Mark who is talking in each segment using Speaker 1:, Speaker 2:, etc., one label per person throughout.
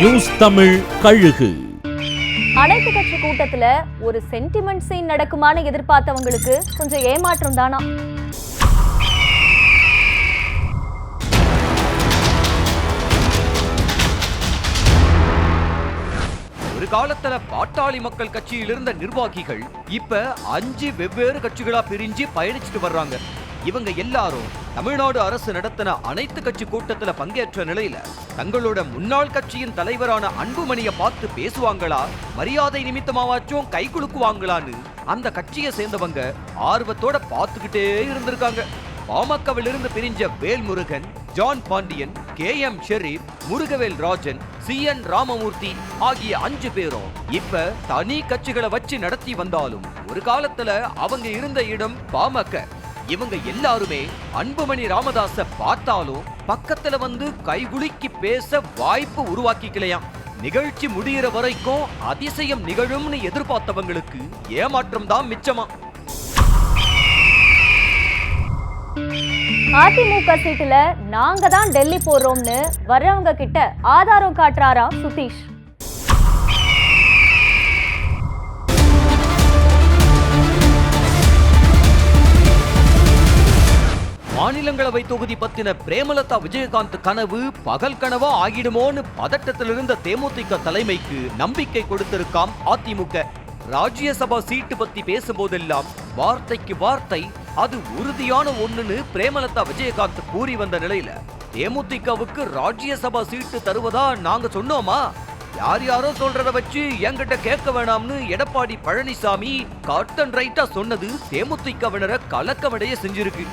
Speaker 1: News Tamil கழுகு.
Speaker 2: அனைத்து கட்சி கூட்டத்துல ஒரு சென்டிமெண்ட் சீன் நடக்குமான்னு எதிர்பார்த்தவங்களுக்கு கொஞ்சம் ஏமாற்றம் தானா?
Speaker 3: ஒரு காலத்துல பாட்டாளி மக்கள் கட்சியில் இருந்த நிர்வாகிகள் இப்ப 5 வெவ்வேறு கட்சிகளா பிரிஞ்சு பயணிச்சுட்டு வர்றாங்க. இவங்க எல்லாரும் தமிழ்நாடு அரசு நடத்தின அனைத்து கட்சி கூட்டத்துல பங்கேற்ற நிலையில தங்களோட முன்னாள் கட்சியின் தலைவரான அன்புமணியை பார்த்து பேசுவாங்களா, மரியாதை நிமித்தமாவாச்சும் கை குலுக்குவாங்களான்னு அந்த கட்சியை சேர்ந்தவங்க ஆர்வத்தோட பார்த்துக்கிட்டே இருந்திருக்காங்க. பாமகவிலிருந்து பிரிஞ்ச Velmurugan, John Pandian, KM Sharif, Murugavel Rajan, CN Ramamurthy ஆகிய 5 பேரும் இப்ப தனி கட்சிகளை வச்சு நடத்தி வந்தாலும் ஒரு காலத்துல அவங்க இருந்த இடம் பாமக. இவங்க எல்லாருமே அன்புமணி ராமதாஸ பார்த்தாலும் பக்கத்துல வந்து கைகுலுக்கி பேச வாய்ப்பு உருவாக்கிக்கலையாம். நிகழ்ச்சி முடிகிற வரைக்கும் அதிசயம் நிகழும்னு எதிர்பார்த்தவங்களுக்கு ஏமாற்றம் தான் மிச்சமா.
Speaker 2: அதிமுக சீட்டுல நாங்க தான் டெல்லி போறோம்னு வர்றவங்க கிட்ட ஆதாரம் காட்டுறாரா சுதீஷ்.
Speaker 3: மாநிலங்களவை தொகுதி பத்தின பிரேமலதா விஜயகாந்த் கனவு பகல் கனவா ஆகிடுமோன்னு பதட்டத்தில் இருந்த தேமுதிக தலைமைக்கு நம்பிக்கை கொடுத்திருக்காம் அதிமுக. ராஜ்யசபா சீட்டு பத்தி பேசும்போதெல்லாம் வார்த்தைக்கு வார்த்தை அது உறுதியான ஒண்ணுன்னு பிரேமலதா விஜயகாந்த் கூறி வந்த நிலையில தேமுதிகவுக்கு ராஜ்யசபா சீட்டு தருவதா நாங்க சொன்னோமா, யார் யாரோ சொல்றத வச்சு என்கிட்ட கேட்க வேணாம்னு எடப்பாடி பழனிசாமி கட் அண்ட் ரைட்டா சொன்னது தேமுதிகவினரை கலக்கமடைய செஞ்சிருக்கு.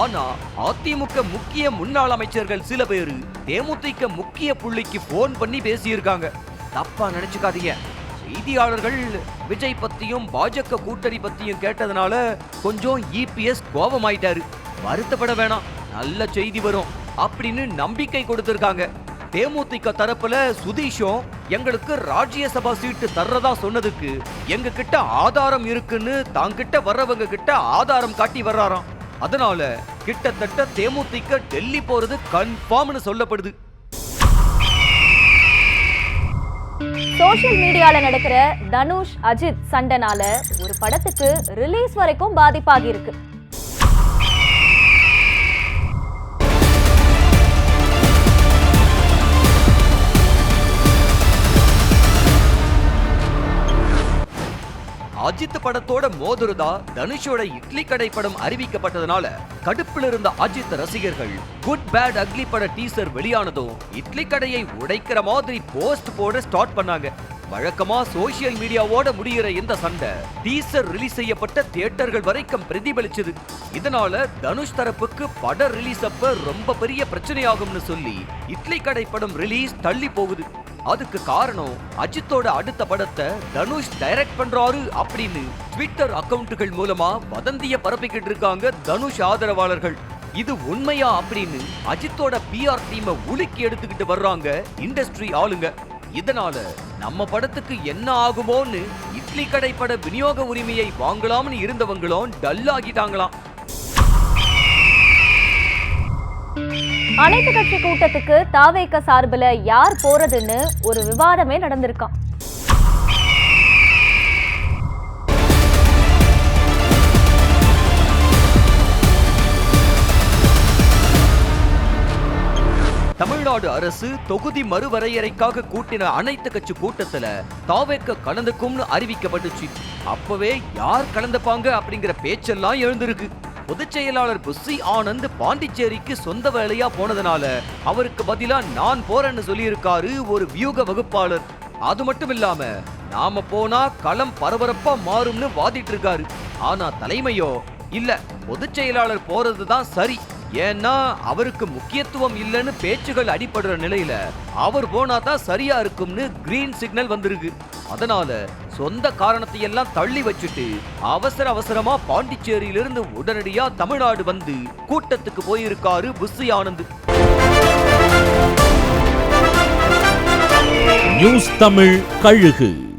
Speaker 3: ஆனா அதிமுக முக்கிய முன்னாள் அமைச்சர்கள் சில பேரு தேமுதிக முக்கிய புள்ளிக்கு போன் பண்ணி பேசியிருக்காங்க. தப்பா நினைச்சுக்காதீங்க. செய்தியாளர்கள் விஜய் பத்தியும் பாஜக கூட்டணி பத்தியும் கேட்டதுனால கொஞ்சம் EPS கோபமாயிட்டாரு. வருத்தப்பட வேணாம், நல்ல செய்தி வரும் அப்படின்னு நம்பிக்கை கொடுத்திருக்காங்க. தேமுதிக தரப்புல சுதீஷும் எங்களுக்கு ராஜ்யசபா சீட்டு தர்றதா சொன்னதுக்கு எங்க கிட்ட ஆதாரம் இருக்குன்னு தாங்கிட்ட வர்றவங்க கிட்ட ஆதாரம் காட்டி வர்றாராம். அதனால கிட்டத்தட்ட தேமுதிக டெல்லி போறது கன்ஃபார்ம்னு சொல்லப்படுது.
Speaker 2: சோஷியல் மீடியால நடக்கிற தனுஷ் அஜித் சண்டைனால ஒரு படத்துக்கு ரிலீஸ் வரைக்கும் பாதிப்பாகி இருக்கு.
Speaker 3: அஜித் படத்தோட மோதுருதா தனுஷோட இட்லி கடை படம் அறிவிக்கப்பட்டதனால கடுப்பில் இருந்த அஜித் ரசிகர்கள் குட் பேட் அக்லி பட டீசர் வெளியானதும் இட்லி கடையை உடைக்கிற மாதிரி போஸ்ட் போட ஸ்டார்ட் பண்ணாங்க. வழக்கமா சோசியல் மீடியாவோட முடிகிற இந்த சண்டை டீசர் ரிலீஸ் செய்யப்பட்ட தியேட்டர்கள் வரைக்கும் பிரதிபலிச்சது. இதனால தனுஷ் தரப்புக்கு பட ரிலீஸ் அப்ப ரொம்ப பெரிய பிரச்சனையாகும்னு சொல்லி இட்லி கடை படம் ரிலீஸ் தள்ளி போகுது. அதுக்கு காரணம் அஜித்தோட அடுத்த படத்தை தனுஷ் டைரக்ட் பண்றாரு அப்படின்னு ட்விட்டர் அக்கவுண்டுகள் மூலமா வதந்திய பரப்பிக்கிட்டு இருக்காங்க தனுஷ் ஆதரவாளர்கள். இது உண்மையா அப்படின்னு அஜித்தோட PR டீமை உலுக்கி எடுத்துக்கிட்டு வர்றாங்க இண்டஸ்ட்ரி ஆளுங்க. இதனால நம்ம படத்துக்கு என்ன ஆகுமோன்னு இட்லி கடை பட விநியோக உரிமையை வாங்கலாம்னு இருந்தவங்களும் டல்லாகிட்டாங்களாம்.
Speaker 2: அனைத்து கட்சி கூட்டத்துக்கு தாவேக சார்பில் யார் போறதுன்னு ஒரு விவாதமே நடந்திருக்காம்.
Speaker 3: தமிழ்நாடு அரசு தொகுதி மறுவரையறைக்காக கூட்டின அனைத்து கட்சி கூட்டத்துல தாவேக கலந்துக்கும்னு அறிவிக்கப்பட்டுச்சு. அப்பவே யார் கலந்துப்பாங்க அப்படிங்கிற பேச்செல்லாம் எழுந்திருக்கு. பொதுச் செயலாளர் புஸ்ஸி ஆனந்த் பாண்டிச்சேரிக்கு சொந்த வேலையா போனதுனால அவருக்கு பதிலா நான் போறேன்னு சொல்லியிருக்காரு ஒரு வியூக வகுப்பாளர். அது மட்டும் இல்லாம நாம போனா களம் பரபரப்பா மாறும்னு வாதிட்டு இருக்காரு. ஆனா தலைமையோ இல்ல, பொதுச் செயலாளர் போறதுதான் சரி, ஏன்னா அவருக்கு முக்கியத்துவம் இல்லைன்னு பேச்சுகள் அடிபடுற நிலையில அவர் போனா தான் சரியா இருக்கும்னு கிரீன் சிக்னல் வந்திருக்கு. அதனால சொந்த காரணத்தை எல்லாம் தள்ளி வச்சுட்டு அவசரமா பாண்டிச்சேரியிலிருந்து உடனடியா தமிழ்நாடு வந்து கூட்டத்துக்கு போயிருக்காரு புஸ்ஸி ஆனந்த்.
Speaker 1: நியூஸ் தமிழ் கழுகு.